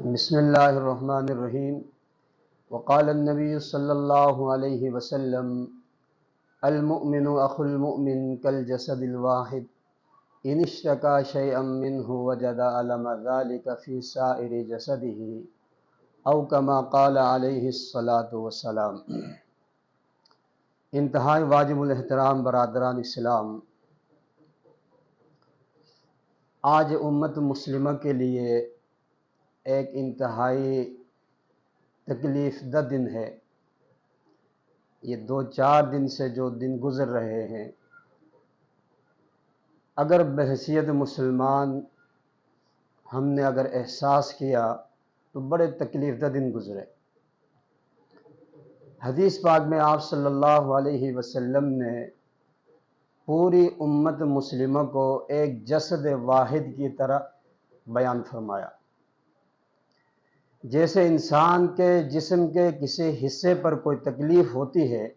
بسم اللہ الرحمن الرحیم وقال النبی صلی اللہ علیہ وسلم المؤمن اخو المؤمن کالجسد الواحد ان اشتکا شیئا منہ وجد علم ذلک فی سائر جسدہ او کما قال علیہ الصلاۃ والسلام۔ انتہائی واجب الاحترام برادران اسلام، آج امت مسلمہ کے لیے ایک انتہائی تکلیف دہ دن ہے۔ یہ 2-4 دن سے جو دن گزر رہے ہیں، اگر بحیثیت مسلمان ہم نے اگر احساس کیا تو بڑے تکلیف دہ دن گزرے۔ حدیث پاک میں آپ صلی اللہ علیہ وسلم نے پوری امت مسلمہ کو ایک جسد واحد کی طرح بیان فرمایا۔ جیسے انسان کے جسم کے کسی حصے پر کوئی تکلیف ہوتی ہے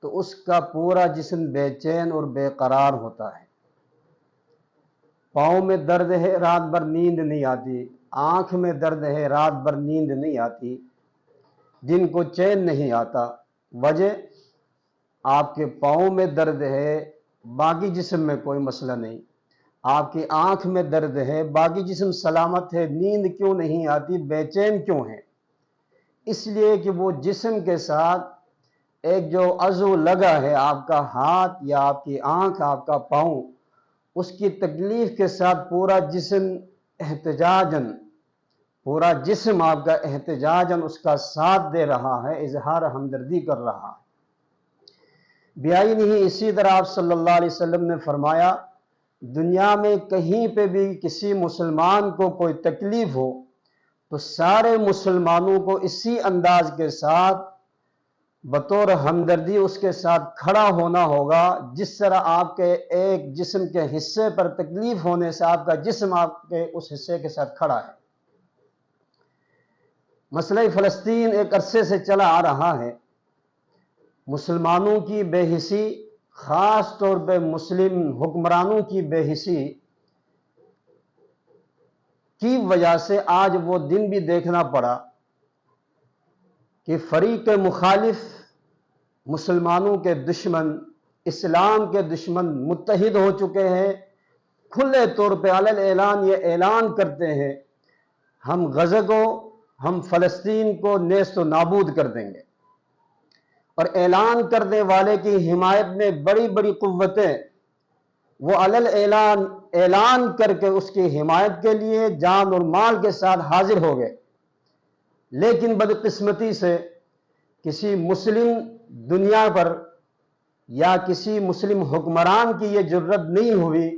تو اس کا پورا جسم بے چین اور بے قرار ہوتا ہے۔ پاؤں میں درد ہے، رات بھر نیند نہیں آتی، آنکھ میں درد ہے، رات بھر نیند نہیں آتی، دن کو چین نہیں آتا۔ وجہ آپ کے پاؤں میں درد ہے، باقی جسم میں کوئی مسئلہ نہیں۔ آپ کی آنکھ میں درد ہے، باقی جسم سلامت ہے، نیند کیوں نہیں آتی، بے چین کیوں ہے؟ اس لیے کہ وہ جسم کے ساتھ ایک جو عضو لگا ہے، آپ کا ہاتھ یا آپ کی آنکھ، آپ کا پاؤں، اس کی تکلیف کے ساتھ پورا جسم احتجاجاً، پورا جسم آپ کا احتجاجاً اس کا ساتھ دے رہا ہے، اظہار ہمدردی کر رہا ہے۔ بیائی نہیں، اسی طرح آپ صلی اللہ علیہ وسلم نے فرمایا، دنیا میں کہیں پہ بھی کسی مسلمان کو کوئی تکلیف ہو تو سارے مسلمانوں کو اسی انداز کے ساتھ بطور ہمدردی اس کے ساتھ کھڑا ہونا ہوگا، جس طرح آپ کے ایک جسم کے حصے پر تکلیف ہونے سے آپ کا جسم آپ کے اس حصے کے ساتھ کھڑا ہے۔ مسئلہ فلسطین ایک عرصے سے چلا آ رہا ہے۔ مسلمانوں کی بے حسی، خاص طور پہ مسلم حکمرانوں کی بے حسی کی وجہ سے آج وہ دن بھی دیکھنا پڑا کہ فریق مخالف، مسلمانوں کے دشمن، اسلام کے دشمن متحد ہو چکے ہیں۔ کھلے طور پہ علل اعلان یہ اعلان کرتے ہیں، ہم غزہ کو، ہم فلسطین کو نیست و نابود کر دیں گے۔ اور اعلان کرنے والے کی حمایت میں بڑی بڑی قوتیں وہ علل اعلان کر کے اس کی حمایت کے لیے جان اور مال کے ساتھ حاضر ہو گئے۔ لیکن بدقسمتی سے کسی مسلم دنیا پر یا کسی مسلم حکمران کی یہ جرت نہیں ہوئی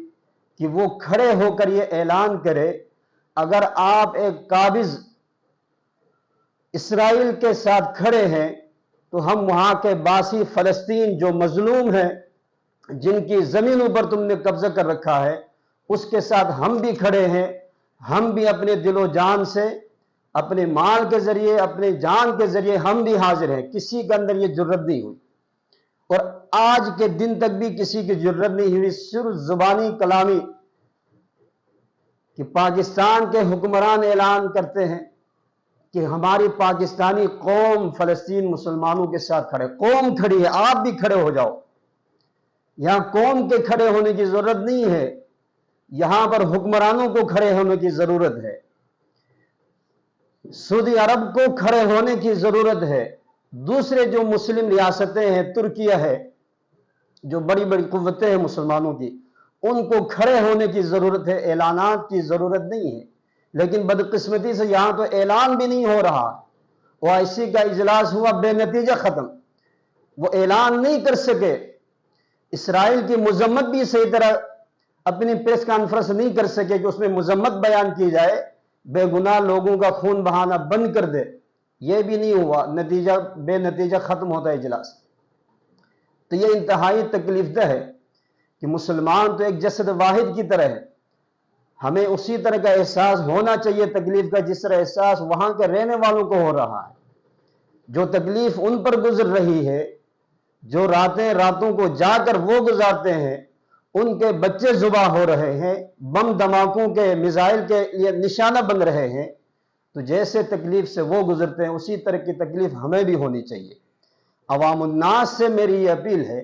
کہ وہ کھڑے ہو کر یہ اعلان کرے، اگر آپ ایک قابض اسرائیل کے ساتھ کھڑے ہیں تو ہم وہاں کے باسی فلسطین جو مظلوم ہیں، جن کی زمینوں پر تم نے قبضہ کر رکھا ہے، اس کے ساتھ ہم بھی کھڑے ہیں۔ ہم بھی اپنے دل و جان سے، اپنے مال کے ذریعے، اپنے جان کے ذریعے ہم بھی حاضر ہیں۔ کسی کے اندر یہ جرت نہیں ہوئی، اور آج کے دن تک بھی کسی کی جرت نہیں ہوئی، صرف زبانی کلامی کہ پاکستان کے حکمران اعلان کرتے ہیں کہ ہماری پاکستانی قوم فلسطین مسلمانوں کے ساتھ کھڑے، قوم کھڑی ہے، آپ بھی کھڑے ہو جاؤ۔ یہاں قوم کے کھڑے ہونے کی ضرورت نہیں ہے، یہاں پر حکمرانوں کو کھڑے ہونے کی ضرورت ہے، سعودی عرب کو کھڑے ہونے کی ضرورت ہے، دوسرے جو مسلم ریاستیں ہیں، ترکیہ ہے، جو بڑی بڑی قوتیں ہیں مسلمانوں کی، ان کو کھڑے ہونے کی ضرورت ہے، اعلانات کی ضرورت نہیں ہے۔ لیکن بدقسمتی سے یہاں تو اعلان بھی نہیں ہو رہا۔ OIC کا اجلاس ہوا، بے نتیجہ ختم، وہ اعلان نہیں کر سکے۔ اسرائیل کی مذمت بھی صحیح طرح اپنی پریس کانفرنس نہیں کر سکے کہ اس میں مذمت بیان کی جائے، بے گناہ لوگوں کا خون بہانا بند کر دے، یہ بھی نہیں ہوا، نتیجہ بے نتیجہ ختم ہوتا ہے اجلاس۔ تو یہ انتہائی تکلیف دہ ہے کہ مسلمان تو ایک جسد واحد کی طرح ہے۔ ہمیں اسی طرح کا احساس ہونا چاہیے تکلیف کا، جس طرح احساس وہاں کے رہنے والوں کو ہو رہا ہے۔ جو تکلیف ان پر گزر رہی ہے، جو راتوں کو جا کر وہ گزارتے ہیں، ان کے بچے ذبح ہو رہے ہیں، بم دھماکوں کے، میزائل کے لیے نشانہ بن رہے ہیں، تو جیسے تکلیف سے وہ گزرتے ہیں اسی طرح کی تکلیف ہمیں بھی ہونی چاہیے۔ عوام الناس سے میری یہ اپیل ہے،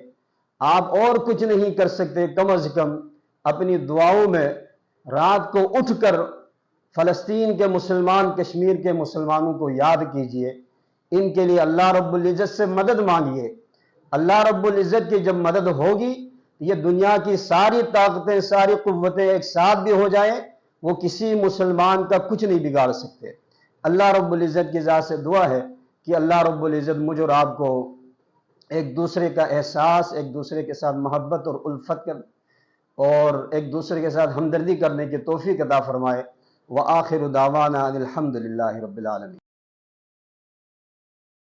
آپ اور کچھ نہیں کر سکتے، کم از کم اپنی دعاؤں میں رات کو اٹھ کر فلسطین کے مسلمان، کشمیر کے مسلمانوں کو یاد کیجئے، ان کے لیے اللہ رب العزت سے مدد مانگیے۔ اللہ رب العزت کی جب مدد ہوگی، یہ دنیا کی ساری طاقتیں، ساری قوتیں ایک ساتھ بھی ہو جائیں، وہ کسی مسلمان کا کچھ نہیں بگاڑ سکتے۔ اللہ رب العزت کی ذات سے دعا ہے کہ اللہ رب العزت مجھ اور آپ کو ایک دوسرے کا احساس، ایک دوسرے کے ساتھ محبت اور الفت اور ایک دوسرے کے ساتھ ہمدردی کرنے کی توفیق عطا فرمائے۔ وآخر دعوانا ان الحمد للہ رب العالمین۔